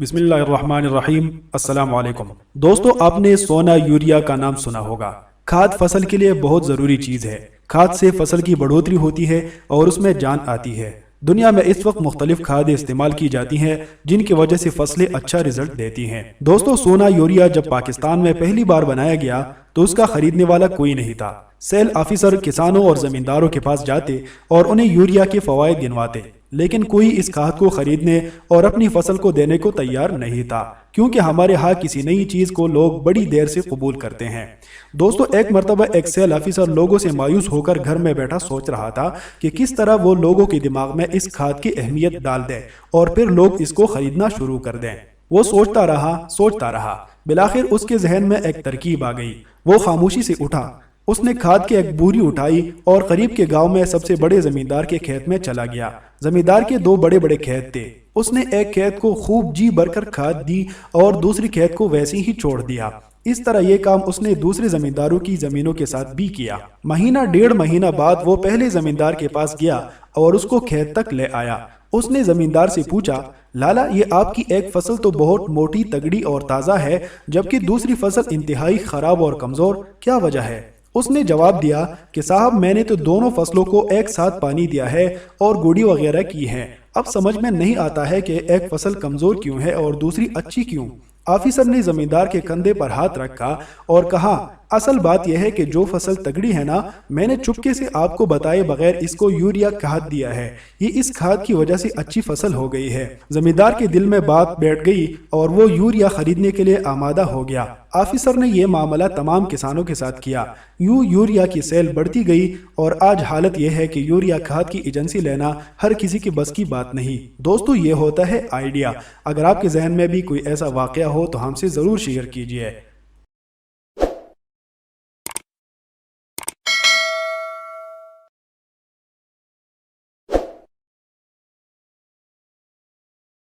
بسم اللہ الرحمن الرحیم۔ السلام علیکم دوستو، آپ نے سونا یوریا کا نام سنا ہوگا۔ کھاد فصل کے لیے بہت ضروری چیز ہے۔ کھاد سے فصل کی بڑھوتری ہوتی ہے اور اس میں جان آتی ہے۔ دنیا میں اس وقت مختلف کھادیں استعمال کی جاتی ہیں جن کی وجہ سے فصلیں اچھا رزلٹ دیتی ہیں۔ دوستو، سونا یوریا جب پاکستان میں پہلی بار بنایا گیا تو اس کا خریدنے والا کوئی نہیں تھا۔ سیل آفیسر کسانوں اور زمینداروں کے پاس جاتے اور انہیں یوریا کے فوائد گنواتے، لیکن کوئی اس کھاد کو خریدنے اور اپنی فصل کو دینے کو تیار نہیں تھا، کیونکہ ہمارے ہاں کسی نئی چیز کو لوگ بڑی دیر سے قبول کرتے ہیں۔ دوستو، ایک مرتبہ ایک سیل آفیسر لوگوں سے مایوس ہو کر گھر میں بیٹھا سوچ رہا تھا کہ کس طرح وہ لوگوں کے دماغ میں اس کھاد کی اہمیت ڈال دے اور پھر لوگ اس کو خریدنا شروع کر دیں۔ وہ سوچتا رہا، بالآخر اس کے ذہن میں ایک ترکیب آ گئی۔ وہ خاموشی سے اٹھا، اس نے کھاد کی ایک بوری اٹھائی اور قریب کے گاؤں میں سب سے بڑے زمیندار کے کھیت میں چلا گیا۔ زمیندار کے دو بڑے بڑے کھیت تھے۔ اس نے ایک کھیت کو خوب جی بھر کر کھاد دی اور دوسری کھیت کو ویسے ہی چھوڑ دیا۔ اس طرح یہ کام اس نے دوسرے زمینداروں کی زمینوں کے ساتھ بھی کیا۔ مہینہ ڈیڑھ مہینہ بعد وہ پہلے زمیندار کے پاس گیا اور اس کو کھیت تک لے آیا۔ اس نے زمیندار سے پوچھا، لالا، یہ آپ کی ایک فصل تو بہت موٹی، تگڑی اور تازہ ہے، جبکہ دوسری فصل انتہائی خراب اور کمزور، کیا وجہ ہے؟ اس نے جواب دیا کہ صاحب، میں نے تو دونوں فصلوں کو ایک ساتھ پانی دیا ہے اور گوڑی وغیرہ کی ہے۔ اب سمجھ میں نہیں آتا ہے کہ ایک فصل کمزور کیوں ہے اور دوسری اچھی کیوں؟ آفیسر نے زمیندار کے کندھے پر ہاتھ رکھا اور کہا، اصل بات یہ ہے کہ جو فصل تگڑی ہے نا، میں نے چپکے سے آپ کو بتائے بغیر اس کو یوریا کھاد دیا ہے۔ یہ اس کھاد کی وجہ سے اچھی فصل ہو گئی ہے۔ زمیندار کے دل میں بات بیٹھ گئی اور وہ یوریا خریدنے کے لیے آمادہ ہو گیا۔ آفیسر نے یہ معاملہ تمام کسانوں کے ساتھ کیا۔ یوں یوریا کی سیل بڑھتی گئی اور آج حالت یہ ہے کہ یوریا کھاد کی ایجنسی لینا ہر کسی کی بس کی بات نہیں۔ دوستو، یہ ہوتا ہے آئیڈیا۔ اگر آپ کے ذہن میں بھی کوئی ایسا واقعہ ہو تو ہم سے ضرور شیئر کیجیے۔